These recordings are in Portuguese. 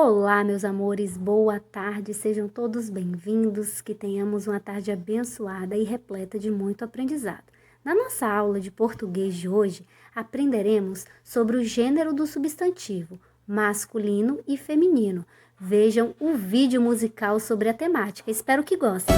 Olá, meus amores, boa tarde, sejam todos bem-vindos, que tenhamos uma tarde abençoada e repleta de muito aprendizado. Na nossa aula de português de hoje, aprenderemos sobre o gênero do substantivo, masculino e feminino. Vejam o vídeo musical sobre a temática, espero que gostem.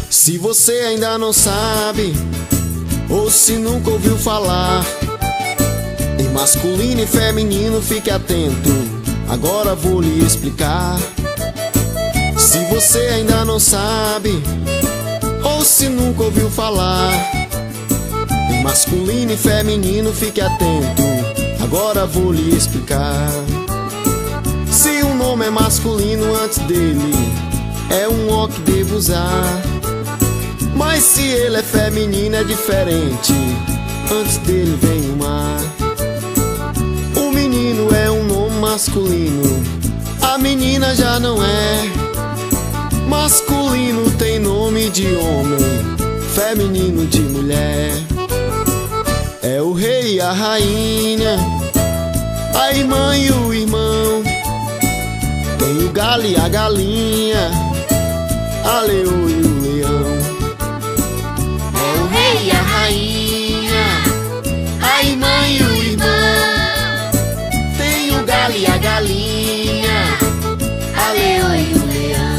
Se você ainda não sabe, ou se nunca ouviu falar em masculino e feminino, fique atento, agora vou lhe explicar. Se você ainda não sabe, ou se nunca ouviu falar em masculino e feminino, fique atento, agora vou lhe explicar. Se um nome é masculino, antes dele é um O que devo usar. Mas se ele é feminino é diferente, antes dele vem o mar. O menino é um nome masculino, a menina já não é. Masculino tem nome de homem, feminino de mulher. É o rei e a rainha, a irmã e o irmão. Tem o galo e a galinha, a leoa e o leão. E a rainha, a irmã e o irmão. Tem o galo e a galinha, a leoa e o leão.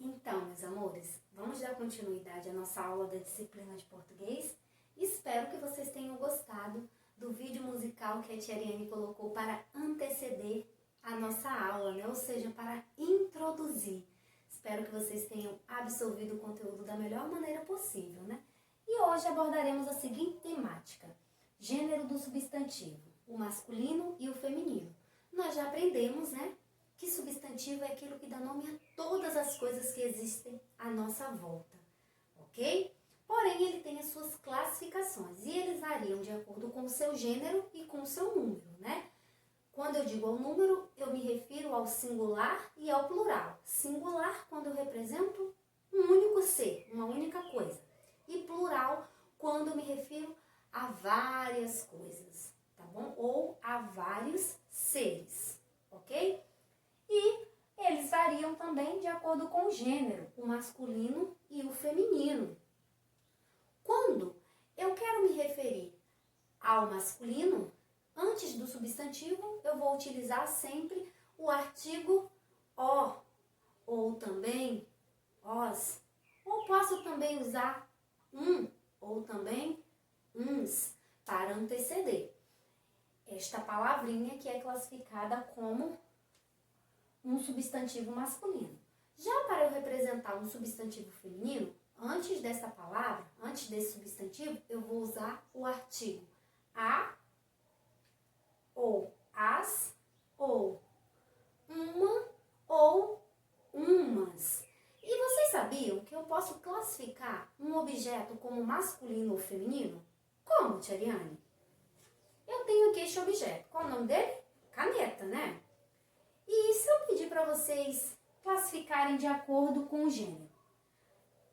Então, meus amores, vamos dar continuidade à nossa aula da disciplina de português. Espero que vocês tenham gostado do vídeo musical que a tia Ariane colocou para anteceder a nossa aula, né? Ou seja, para introduzir. Espero que vocês tenham absorvido o conteúdo da melhor maneira possível, né? E hoje abordaremos a seguinte temática: gênero do substantivo, o masculino e o feminino. Nós já aprendemos, né, que substantivo é aquilo que dá nome a todas as coisas que existem à nossa volta, ok? Porém, ele tem as suas classificações e eles variam de acordo com o seu gênero e com o seu número, né? Quando eu digo ao número, eu me refiro ao singular e ao plural. Singular, quando eu represento um único ser, uma única coisa. E plural, quando eu me refiro a várias coisas, tá bom? Ou a vários seres, ok? E eles variam também de acordo com o gênero, o masculino e o feminino. Quando eu quero me referir ao masculino, antes do substantivo, eu vou utilizar sempre o artigo o, ou também os. Ou posso também usar ou também uns, para anteceder esta palavrinha que é classificada como um substantivo masculino. Já para eu representar um substantivo feminino, antes dessa palavra, antes desse substantivo, eu vou usar o artigo a, ou as, ou uma, ou umas. E vocês sabiam que eu posso classificar um objeto como masculino ou feminino? Como, tia Ariane? Eu tenho aqui este objeto. Qual é o nome dele? Caneta, né? E se eu pedir para vocês classificarem de acordo com o gênero?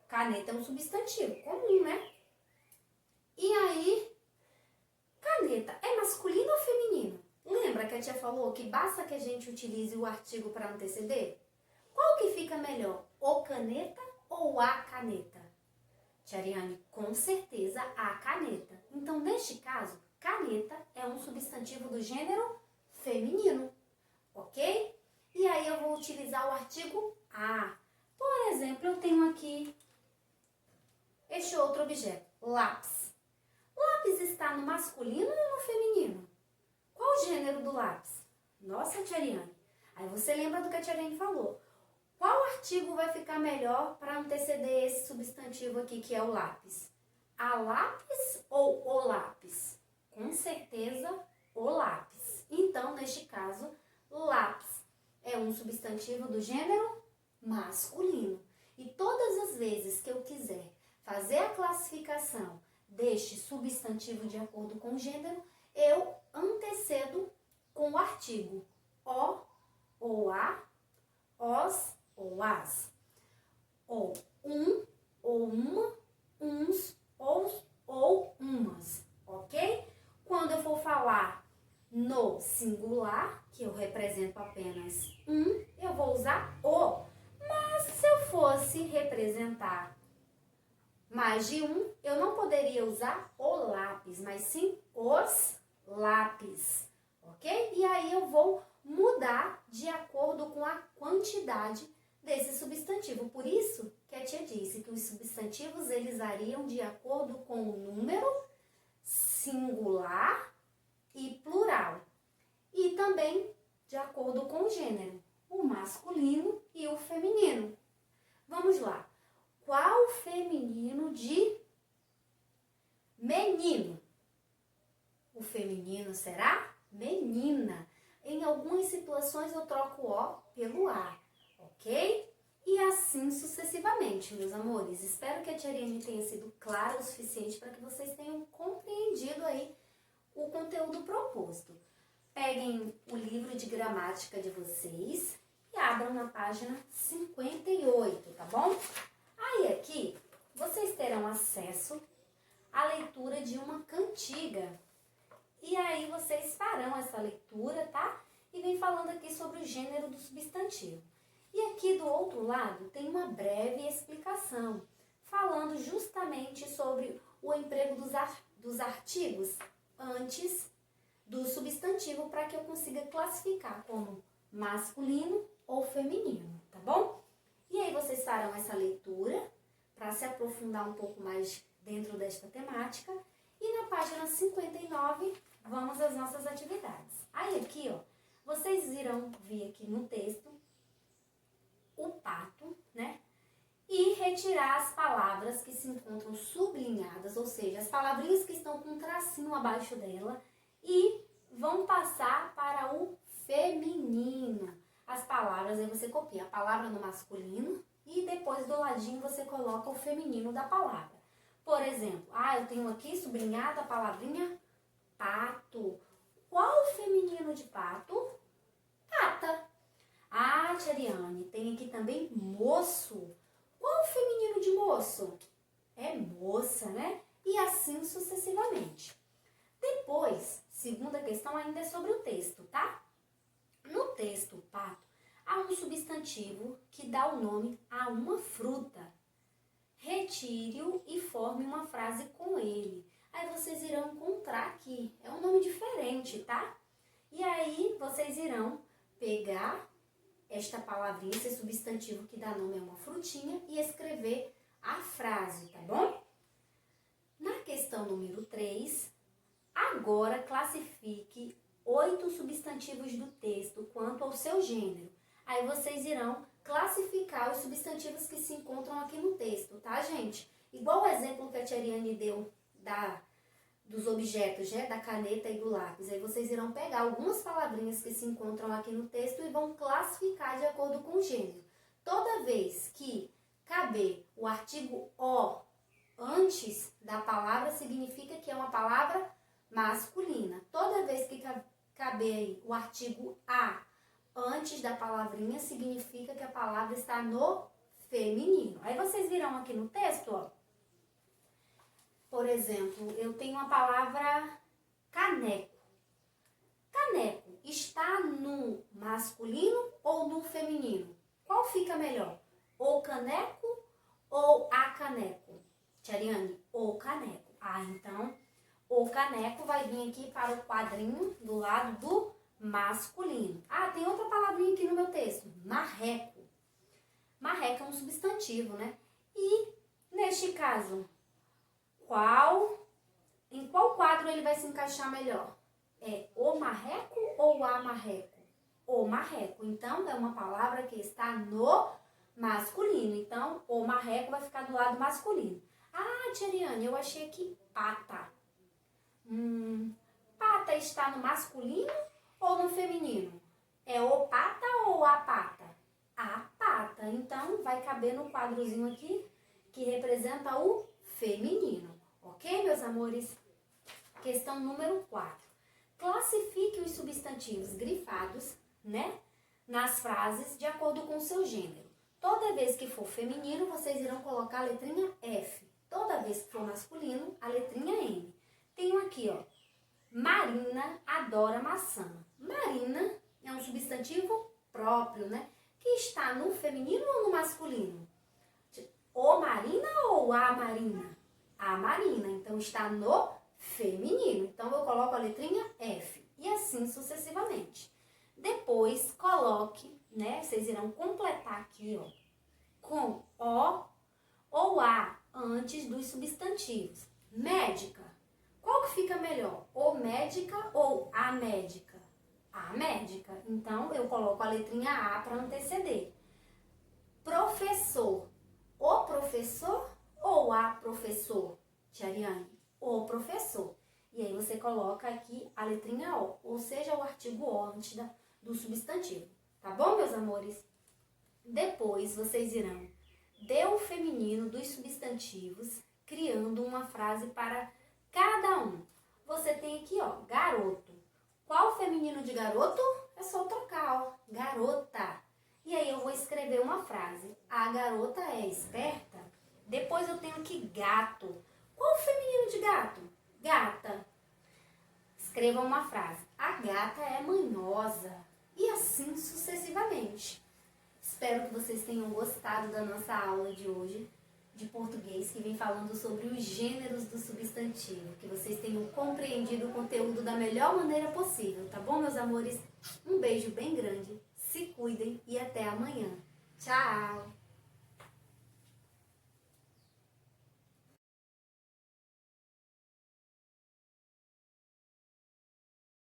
Caneta é um substantivo comum, né? E aí, caneta é masculino ou feminino? Lembra que a tia falou que basta que a gente utilize o artigo para anteceder? Qual que fica melhor? O caneta ou a caneta? Tia Ariane, com certeza a caneta. Então, neste caso, caneta é um substantivo do gênero feminino. Ok? E aí eu vou utilizar o artigo a. Por exemplo, eu tenho aqui este outro objeto, lápis. Lápis está no masculino ou no feminino? Qual o gênero do lápis? Nossa, tia Ariane. Aí você lembra do que a tia Ariane falou. Qual artigo vai ficar melhor para anteceder esse substantivo aqui, que é o lápis? a lápis ou o lápis? Com certeza, o lápis. Então, neste caso, lápis é um substantivo do gênero masculino. E todas as vezes que eu quiser fazer a classificação deste substantivo de acordo com o gênero, eu antecedo com o artigo o ou a, os ou as, ou ou uma, uns ou umas, ok? Quando eu for falar no singular, que eu represento apenas eu vou usar o. Mas se eu fosse representar mais de um, eu não poderia usar o lápis, mas sim os lápis, ok? E aí eu vou mudar de acordo com a quantidade desse substantivo. Por isso que a tia disse que os substantivos eles variam de acordo com o número singular e plural. E também de acordo com o gênero, o masculino e o feminino. Vamos lá. Qual feminino de menino? O feminino será menina. Em algumas situações eu troco o O pelo A, ok? E assim sucessivamente, meus amores. Espero que a tia Ariane tenha sido clara o suficiente para que vocês tenham compreendido aí o conteúdo proposto. Peguem o livro de gramática de vocês e abram na página 58, tá bom? Aí aqui, vocês terão acesso à leitura de uma cantiga. E aí vocês farão essa leitura, tá? E vem falando aqui sobre o gênero do substantivo. E aqui do outro lado tem uma breve explicação, falando justamente sobre o emprego dos artigos antes do substantivo para que eu consiga classificar como masculino ou feminino, tá bom? E aí vocês farão essa leitura para se aprofundar um pouco mais dentro desta temática. E na página 59, vamos às nossas atividades. Aí aqui, ó, vocês irão ver aqui no texto o pato, né? E retirar as palavras que se encontram sublinhadas, ou seja, as palavrinhas que estão com um tracinho abaixo dela e vão passar para o feminino. As palavras, aí você copia a palavra no masculino e depois do ladinho você coloca o feminino da palavra. Por exemplo, eu tenho aqui sublinhada a palavrinha pato. Qual o feminino de pato? Pata. Tia Ariane, tem aqui também moço. Qual o feminino de moço? É moça, né? E assim sucessivamente. Depois, segunda questão ainda é sobre o texto, tá? No texto, pato, há um substantivo que dá o nome a uma fruta. Retire-o e forme uma frase com ele. Aí vocês irão encontrar aqui. É um nome diferente, tá? E aí vocês irão pegar esta palavrinha, esse substantivo que dá nome a uma frutinha e escrever a frase, tá bom? Na questão número 3, agora classifique 8 substantivos do texto quanto ao seu gênero. Aí vocês irão classificar os substantivos que se encontram aqui no texto, tá, gente? Igual o exemplo que a tia Ariane deu dos objetos, né, da caneta e do lápis. Aí vocês irão pegar algumas palavrinhas que se encontram aqui no texto e vão classificar de acordo com o gênero. Toda vez que caber o artigo o antes da palavra, significa que é uma palavra masculina. Toda vez que caber aí o artigo a antes da palavrinha, significa que a palavra está no feminino. Aí vocês virão aqui no texto, ó. Por exemplo, eu tenho a palavra caneco. Caneco está no masculino ou no feminino? Qual fica melhor? O caneco ou a caneco? Tia Ariane, o caneco. Então, o caneco vai vir aqui para o quadrinho do lado do masculino. Tem outra palavrinha aqui no meu texto. Marreco. Marreco é um substantivo, né? E, neste caso, em qual quadro ele vai se encaixar melhor? É o marreco ou a marreco? O marreco. Então, é uma palavra que está no masculino. Então, o marreco vai ficar do lado masculino. Ah, tia Ariane, eu achei aqui pata. Pata está no masculino ou no feminino? É o pata ou a pata? A pata. Então, vai caber no quadrozinho aqui que representa o feminino. Ok, meus amores? Questão número 4. Classifique os substantivos grifados, né, nas frases de acordo com o seu gênero. Toda vez que for feminino, vocês irão colocar a letrinha F. Toda vez que for masculino, a letrinha M. Tenho aqui, ó, Marina adora maçã. Marina é um substantivo próprio, né, que está no feminino ou no masculino? O Marina ou a Marina? A Marina, então está no feminino. Então, eu coloco a letrinha F. E assim sucessivamente. Depois, coloque, né? Vocês irão completar aqui, ó, com O ou A antes dos substantivos. Médica. Qual que fica melhor? O médica ou a médica? A médica. Então, eu coloco a letrinha A para anteceder. Professor. O professor ou a professor? Tia Ariane, o professor. E aí você coloca aqui a letrinha O, ou seja, o artigo O antes do substantivo. Tá bom, meus amores? Depois vocês irão dê o feminino dos substantivos, criando uma frase para cada um. Você tem aqui, ó, garoto. Qual o feminino de garoto? É só trocar, ó, garota. E aí eu vou escrever uma frase. A garota é esperta. Depois eu tenho aqui gato. Qual o feminino de gato? Gata. Escreva uma frase. A gata é manhosa. E assim sucessivamente. Espero que vocês tenham gostado da nossa aula de hoje de português, que vem falando sobre os gêneros do substantivo. Que vocês tenham compreendido o conteúdo da melhor maneira possível, tá bom, meus amores? Um beijo bem grande. Se cuidem e até amanhã. Tchau!